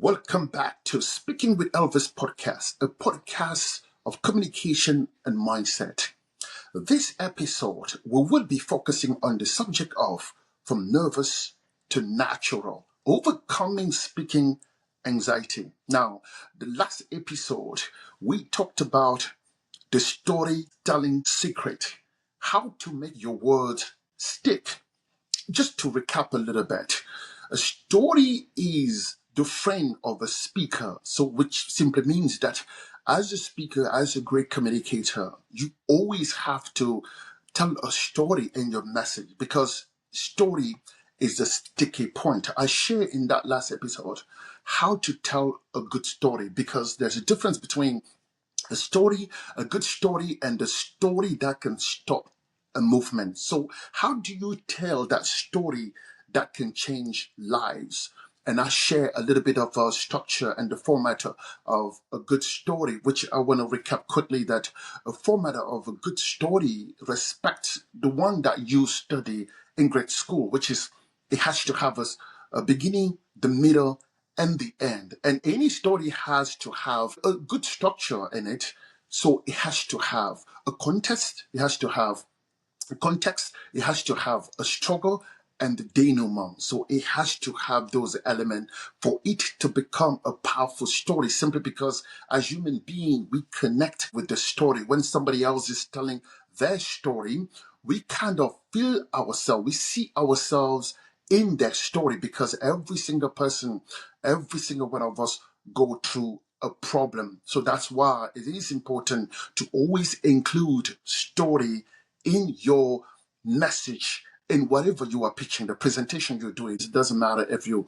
Welcome back to Speaking with Elvis podcast, a podcast of communication and mindset. This episode, we will be focusing on the subject of from nervous to natural, overcoming speaking anxiety. Now, the last episode, we talked about the storytelling secret, how to make your words stick. Just to recap a little bit, a story is the friend of a speaker, so which simply means that as a speaker, as a great communicator, you always have to tell a story in your message because story is the sticky point. I share in that last episode how to tell a good story because there's a difference between a story, a good story, and a story that can stop a movement. So, how do you tell that story that can change lives? And I share a little bit of structure and the format of a good story, which I want to recap quickly that a format of a good story respects the one that you study in grade school, which is it has to have a beginning, the middle, and the end. And any story has to have a good structure in it. So it has to have a context, it has to have a context, it has to have a struggle and the denouement. So it has to have those elements for it to become a powerful story simply because as human beings, we connect with the story. When somebody else is telling their story, we kind of feel ourselves, we see ourselves in their story because every single person, every single one of us go through a problem. So that's why it is important to always include story in your message in whatever you are pitching, the presentation you're doing. It doesn't matter if you're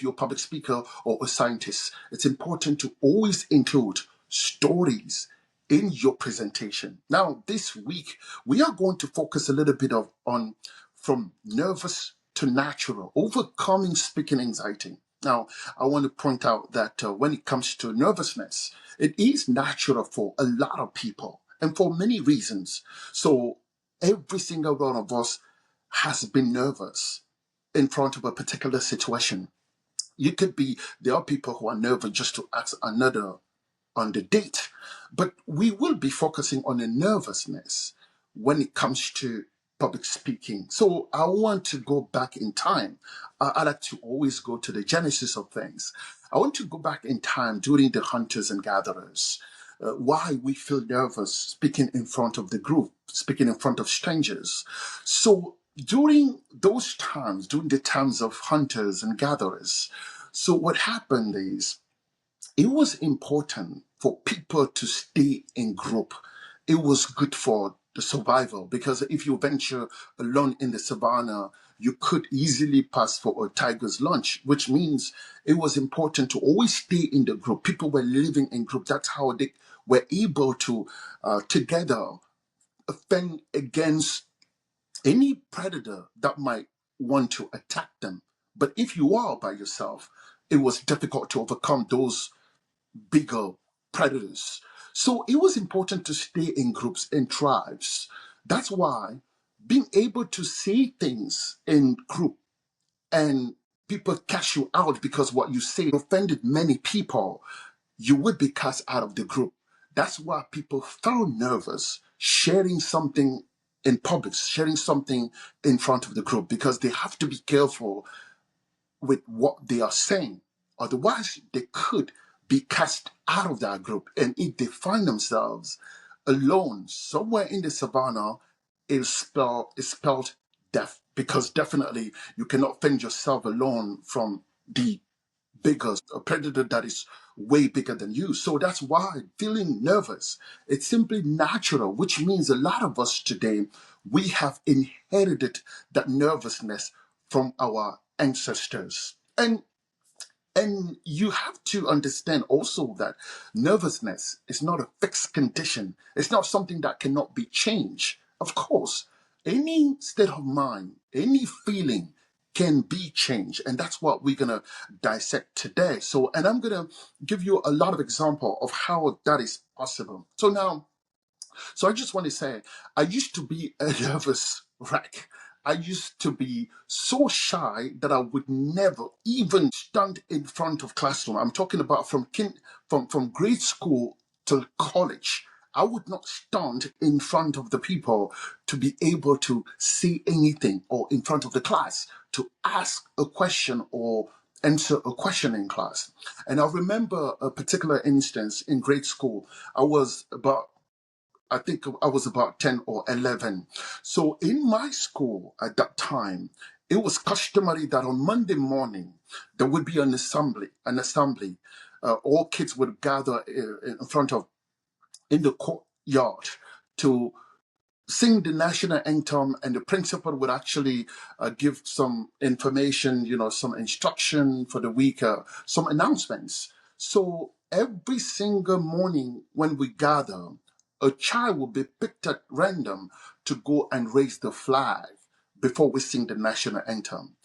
a public speaker or a scientist. It's important to always include stories in your presentation. Now, this week, we are going to focus a little bit on from nervous to natural, overcoming speaking anxiety. Now, I want to point out that when it comes to nervousness, it is natural for a lot of people and for many reasons. So every single one of us has been nervous in front of a particular situation. There are people who are nervous just to ask another on the date, but we will be focusing on the nervousness when it comes to public speaking. So I want to go back in time. I like to always go to the genesis of things. I want to go back in time during the hunters and gatherers. Why we feel nervous speaking in front of the group, speaking in front of strangers. So during those times, during the times of hunters and gatherers, so what happened is it was important for people to stay in group. It was good for the survival because if you venture alone in the savannah, you could easily pass for a tiger's lunch, which means it was important to always stay in the group. People were living in group. That's how they were able to together fend against any predator that might want to attack them. But if you are by yourself, it was difficult to overcome those bigger predators. So it was important to stay in groups and tribes. That's why being able to say things in group and people cast you out because what you say offended many people, you would be cast out of the group. That's why people felt nervous sharing something in public, sharing something in front of the group because they have to be careful with what they are saying. Otherwise, they could be cast out of that group. And if they find themselves alone somewhere in the savannah, it's spelled death. Because definitely you cannot fend yourself alone from the a predator that is way bigger than you. So that's why feeling nervous, it's simply natural, which means a lot of us today, we have inherited that nervousness from our ancestors. And you have to understand also that nervousness is not a fixed condition. It's not something that cannot be changed. Of course, any state of mind, any feeling can be changed. And that's what we're going to dissect today. And I'm going to give you a lot of example of how that is possible. So I just want to say, I used to be a nervous wreck. I used to be so shy that I would never even stand in front of classroom. I'm talking about from grade school to college. I would not stand in front of the people to be able to say anything, or in front of the class to ask a question or answer a question in class. And I remember a particular instance in grade school. I think I was about 10 or 11. So in my school at that time, it was customary that on Monday morning, there would be an assembly. All kids would gather in the courtyard to sing the national anthem, and the principal would actually give some information, some instruction for the week, some announcements. So every single morning when we gather, a child will be picked at random to go and raise the flag before we sing the national anthem.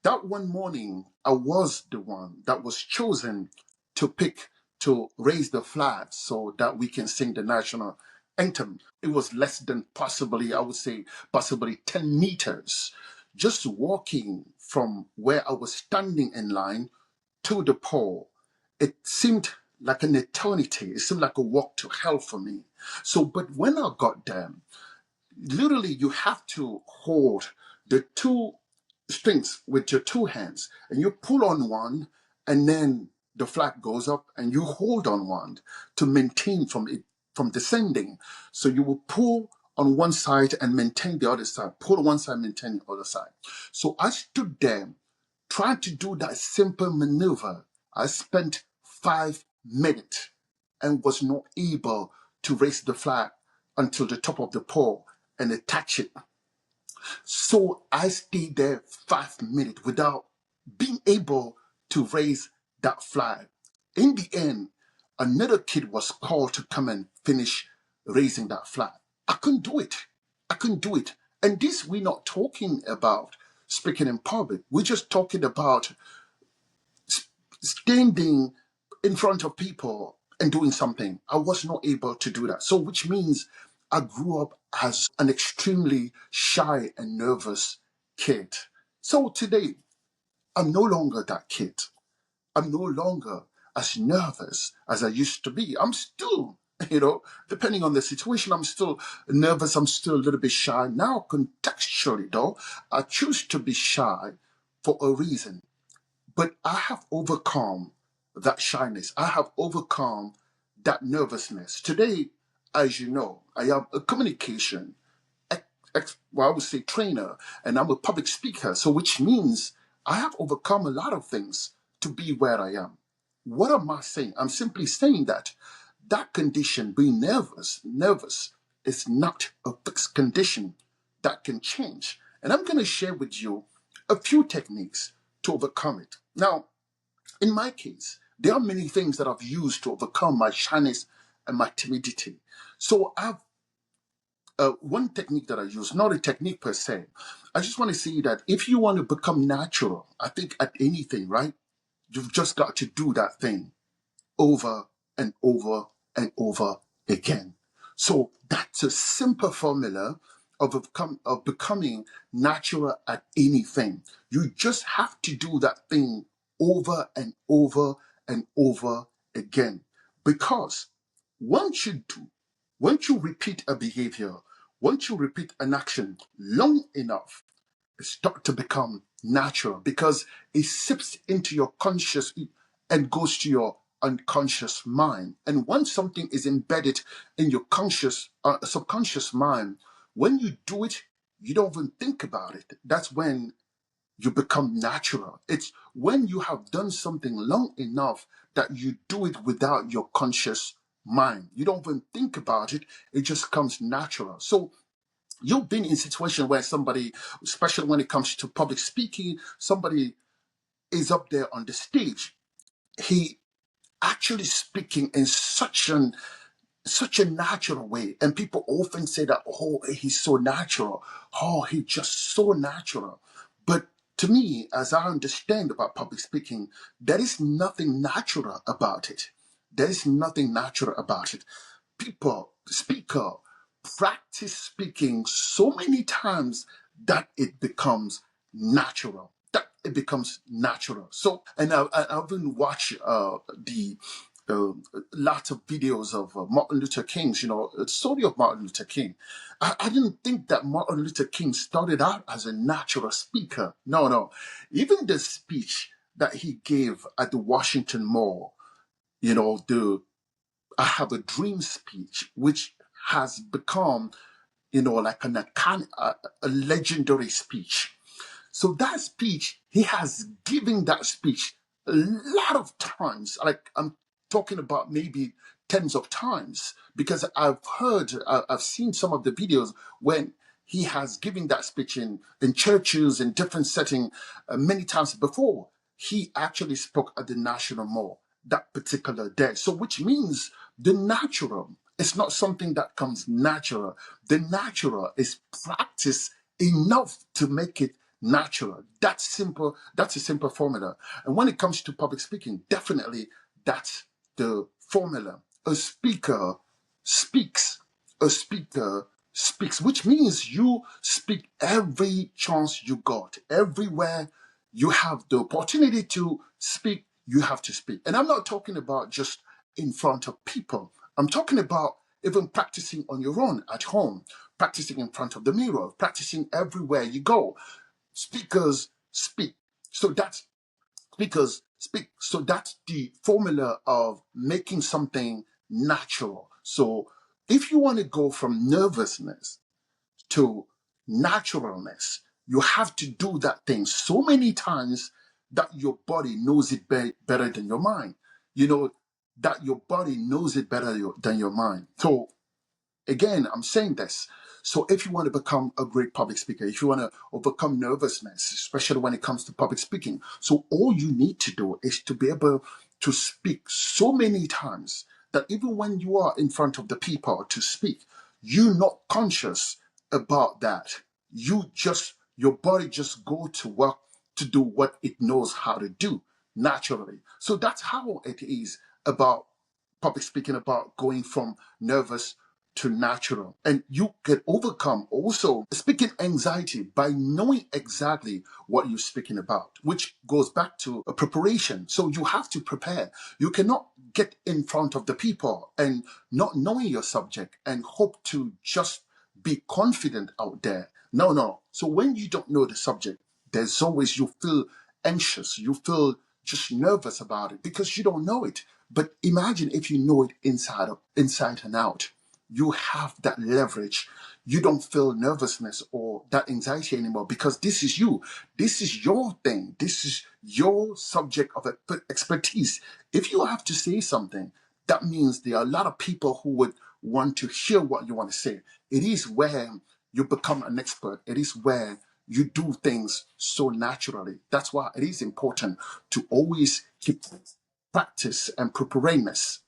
That one morning, I was the one that was chosen to pick to raise the flag so that we can sing the national anthem. It was less than possibly, I would say, possibly 10 meters. Just walking from where I was standing in line to the pole, it seemed like an eternity. It seemed like a walk to hell for me. So, but when I got there, literally you have to hold the two strings with your two hands, and you pull on one, and then the flag goes up, and you hold on one to maintain from descending. So you will pull on one side and maintain the other side, pull on one side, maintain the other side. So I stood there trying to do that simple maneuver. I spent 5 minutes and was not able to raise the flag until the top of the pole and attach it. So I stayed there 5 minutes without being able to raise that flag. In the end, another kid was called to come and finish raising that flag. I couldn't do it. I couldn't do it. And this, we're not talking about speaking in public. We're just talking about standing in front of people and doing something. I was not able to do that. So, which means I grew up as an extremely shy and nervous kid. So today, I'm no longer that kid. I'm no longer as nervous as I used to be. I'm still, depending on the situation, I'm still nervous. I'm still a little bit shy. Now, contextually, though, I choose to be shy for a reason. But I have overcome that shyness. I have overcome that nervousness. Today, as you know, I am a communication, I would say trainer, and I'm a public speaker. So, which means I have overcome a lot of things to be where I am. What am I saying? I'm simply saying that condition, being nervous, is not a fixed condition that can change. And I'm going to share with you a few techniques to overcome it. Now, in my case, there are many things that I've used to overcome my shyness and my timidity. So I've one technique that I use, not a technique per se. I just want to say that if you want to become natural, I think at anything, right? You've just got to do that thing over and over and over again. So that's a simple formula of becoming natural at anything. You just have to do that thing over and over and over again. Because once you do, once you repeat a behavior, once you repeat an action long enough, it starts to become natural because it sips into your conscious and goes to your unconscious mind. And once something is embedded in your subconscious mind, when you do it, you don't even think about it. That's when you become natural. It's when you have done something long enough that you do it without your conscious mind. You don't even think about it. It just comes natural. So you've been in a situation where somebody, especially when it comes to public speaking, somebody is up there on the stage. He actually speaking in such a natural way. And people often say that, oh, he's so natural. Oh, he's just so natural. But to me, as I understand about public speaking, there is nothing natural about it. There is nothing natural about it. Speaker, practice speaking so many times that it becomes natural. That it becomes natural. So, and I've been watch the lots of videos of Martin Luther King's, the story of Martin Luther King. I didn't think that Martin Luther King started out as a natural speaker. No, no. Even the speech that he gave at the Washington Mall, the I Have a Dream speech, which has become, like a legendary speech. So that speech, he has given that speech a lot of times. Like I'm talking about maybe tens of times because I've seen some of the videos when he has given that speech in churches, in different settings, many times before. He actually spoke at the National Mall that particular day. So which means the natural is not something that comes natural. The natural is practice enough to make it natural. That's simple. That's a simple formula. And when it comes to public speaking, definitely that's the formula. A speaker speaks. A speaker speaks, which means you speak every chance you got. Everywhere you have the opportunity to speak, you have to speak. And I'm not talking about just in front of people. I'm talking about even practicing on your own at home, practicing in front of the mirror, practicing everywhere you go. Speakers speak. So that's speakers speak. So that's the formula of making something natural. So if you want to go from nervousness to naturalness, you have to do that thing so many times that your body knows it better than your mind. That your body knows it better than your mind. So again, I'm saying this. So if you want to become a great public speaker, if you want to overcome nervousness, especially when it comes to public speaking, so all you need to do is to be able to speak so many times that even when you are in front of the people to speak, you're not conscious about that. Your body just go to work to do what it knows how to do naturally. So that's how it is about public speaking, about going from nervous to natural. And you can overcome also speaking anxiety by knowing exactly what you're speaking about, which goes back to a preparation. So you have to prepare. You cannot get in front of the people and not knowing your subject and hope to just be confident out there. No, no. So when you don't know the subject, there's always you feel anxious, you feel just nervous about it because you don't know it. But imagine if you know it inside and out. You have that leverage. You don't feel nervousness or that anxiety anymore because this is you. This is your thing. This is your subject of expertise. If you have to say something, that means there are a lot of people who would want to hear what you want to say. It is where you become an expert. It is where you do things so naturally. That's why it is important to always keep practice and preparedness,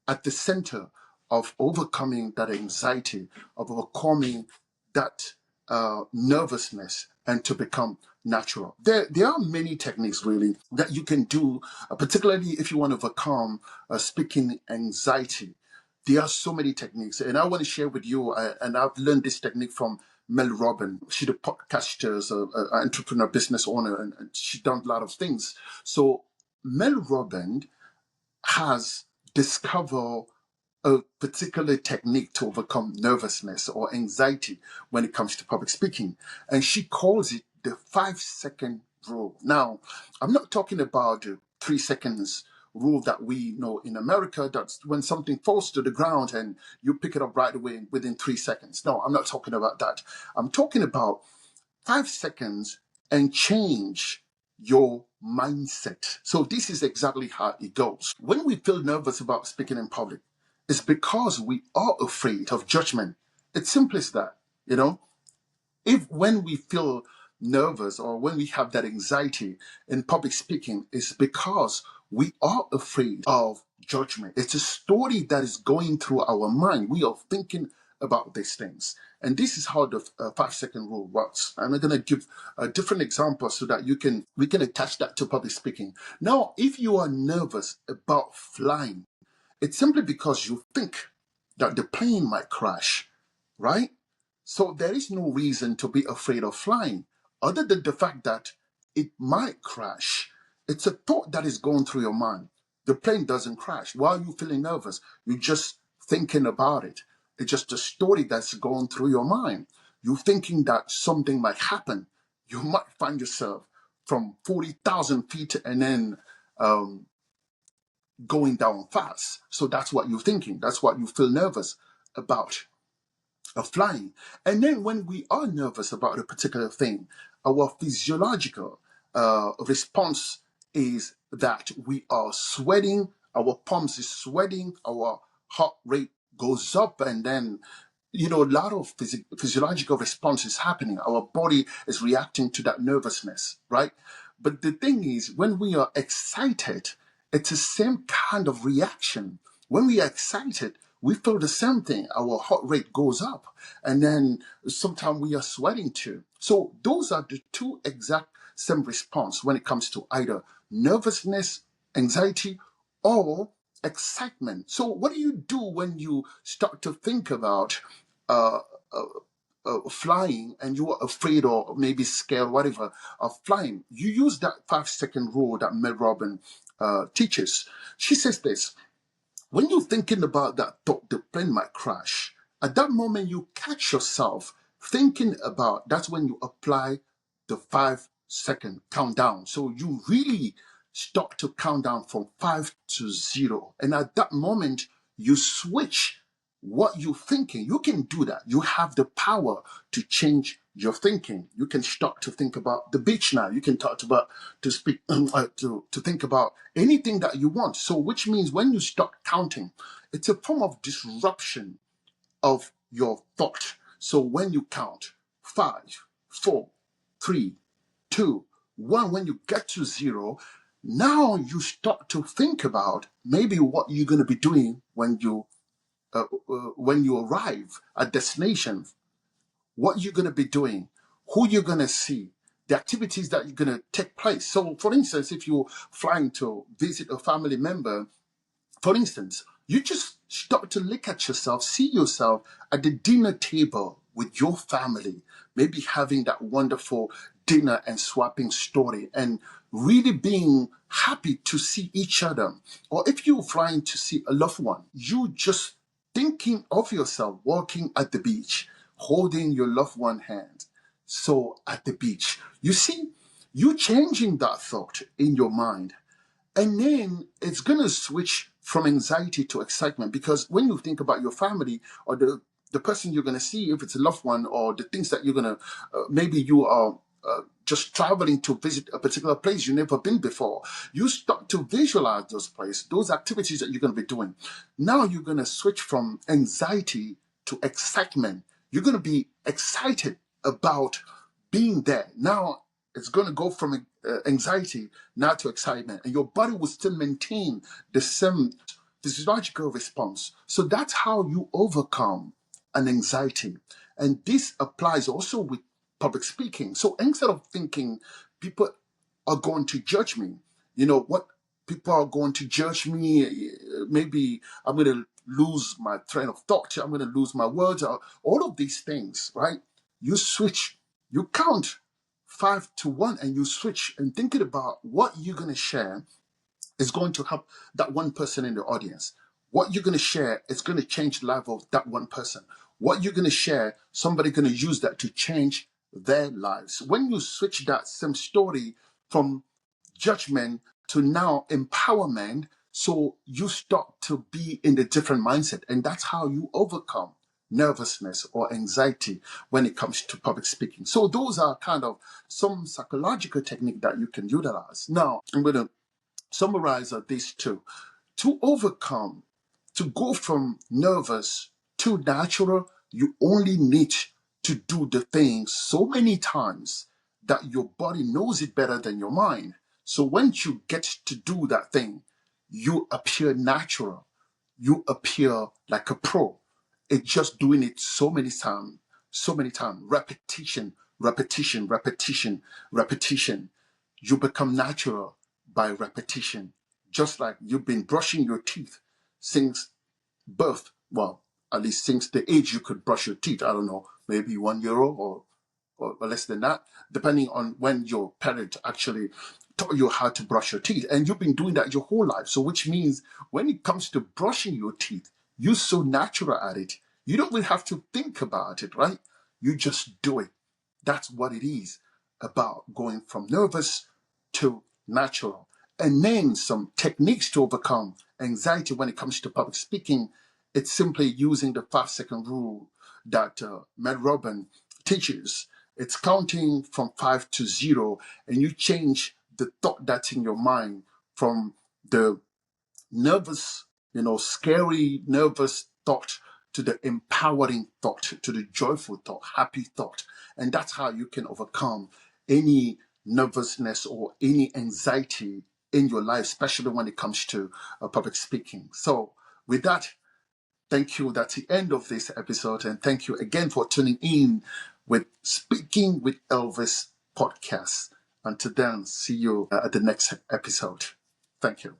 at the center of overcoming that anxiety, of overcoming that nervousness, and to become natural. There are many techniques really that you can do, particularly if you want to overcome speaking anxiety. There are so many techniques, and I want to share with you. And I've learned this technique from Mel Robbins. She's a podcaster, an entrepreneur, business owner, and she's done a lot of things. So Mel Robbins has discovered a particular technique to overcome nervousness or anxiety when it comes to public speaking. And she calls it the 5-second rule. Now, I'm not talking about the 3 seconds rule that we know in America. That's when something falls to the ground and you pick it up right away within 3 seconds. No, I'm not talking about that. I'm talking about 5 seconds and change your mindset. So this is exactly how it goes. When we feel nervous about speaking in public, it's because we are afraid of judgment. It's simple as that, If when we feel nervous or when we have that anxiety in public speaking, it's because we are afraid of judgment. It's a story that is going through our mind. We are thinking about these things. And this is how the 5-second rule works. I'm going to give a different example so that we can attach that to public speaking. Now, if you are nervous about flying, it's simply because you think that the plane might crash, right? So there is no reason to be afraid of flying, other than the fact that it might crash. It's a thought that is going through your mind. The plane doesn't crash. Why are you feeling nervous? You're just thinking about it. It's just a story that's going through your mind. You're thinking that something might happen. You might find yourself from 40,000 feet and then going down fast. So that's what you're thinking. That's what you feel nervous about of flying. And then when we are nervous about a particular thing, our physiological response is that we are sweating, our palms is sweating, our heart rate goes up, and then a lot of physiological response is happening. Our body is reacting to that nervousness, right? But the thing is, when we are excited, it's the same kind of reaction. When we are excited, we feel the same thing. Our heart rate goes up, and then sometimes we are sweating too. So those are the two exact same response when it comes to either nervousness, anxiety, or excitement. So what do you do when you start to think about uh, flying and you are afraid or maybe scared, whatever, of flying? You use that 5-second rule that Mel Robbins teaches. She says this: when you're thinking about that thought, the plane might crash, at that moment you catch yourself thinking about, that's when you apply the 5-second countdown. So you really start to count down from 5 to 0. And at that moment, you switch what you're thinking. You can do that. You have the power to change your thinking. You can start to think about the beach now. You can talk about to think about anything that you want. So which means when you start counting, it's a form of disruption of your thought. So when you count 5, 4, 3, 2, 1, when you get to 0, now you start to think about maybe what you're going to be doing when you arrive at destination, what you're going to be doing, who you're going to see, the activities that you're going to take place. So, for instance, if you're flying to visit a family member, for instance, you just start to look at yourself, see yourself at the dinner table with your family, maybe having that wonderful dinner and swapping story and really being happy to see each other. Or if you're flying to see a loved one, you just thinking of yourself walking at the beach, holding your loved one hand. So at the beach, you see, you changing that thought in your mind. And then it's going to switch from anxiety to excitement, because when you think about your family or the person you're going to see, if it's a loved one, or the things that you're going to, maybe you are just traveling to visit a particular place you've never been before, you start to visualize those places, those activities that you're going to be doing. Now you're going to switch from anxiety to excitement. You're going to be excited about being there. Now it's going to go from anxiety now to excitement, and your body will still maintain the same physiological response. So that's how you overcome an anxiety. And this applies also with public speaking. So instead of thinking people are going to judge me, what people are going to judge me, maybe I'm going to lose my train of thought, I'm going to lose my words, all of these things, right? You switch, you count 5 to 1, and you switch and thinking about what you're going to share is going to help that one person in the audience. What you're going to share is going to change the life of that one person. What you're going to share, somebody going to use that to change their lives. When you switch that same story from judgment to now empowerment, so you start to be in a different mindset, and that's how you overcome nervousness or anxiety when it comes to public speaking. So those are kind of some psychological technique that you can utilize. Now I'm going to summarize these two. To overcome, to go from nervous to natural, you only need to do the thing so many times that your body knows it better than your mind. So once you get to do that thing, you appear natural. You appear like a pro. It's just doing it so many times, repetition, repetition, repetition, repetition. You become natural by repetition, just like you've been brushing your teeth since birth. Well, at least since the age you could brush your teeth. I don't know, maybe 1 year or less than that, depending on when your parent actually taught you how to brush your teeth. And you've been doing that your whole life. So which means when it comes to brushing your teeth, you're so natural at it. You don't really have to think about it, right? You just do it. That's what it is about going from nervous to natural. And then some techniques to overcome anxiety when it comes to public speaking. It's simply using the 5-second rule that Mel Robbins teaches. It's counting from 5 to 0, and you change the thought that's in your mind from the nervous, scary, nervous thought to the empowering thought, to the joyful thought, happy thought. And that's how you can overcome any nervousness or any anxiety in your life, especially when it comes to public speaking. So, with that, thank you. That's the end of this episode. And thank you again for tuning in with Speaking with Elvis podcast. Until then, see you at the next episode. Thank you.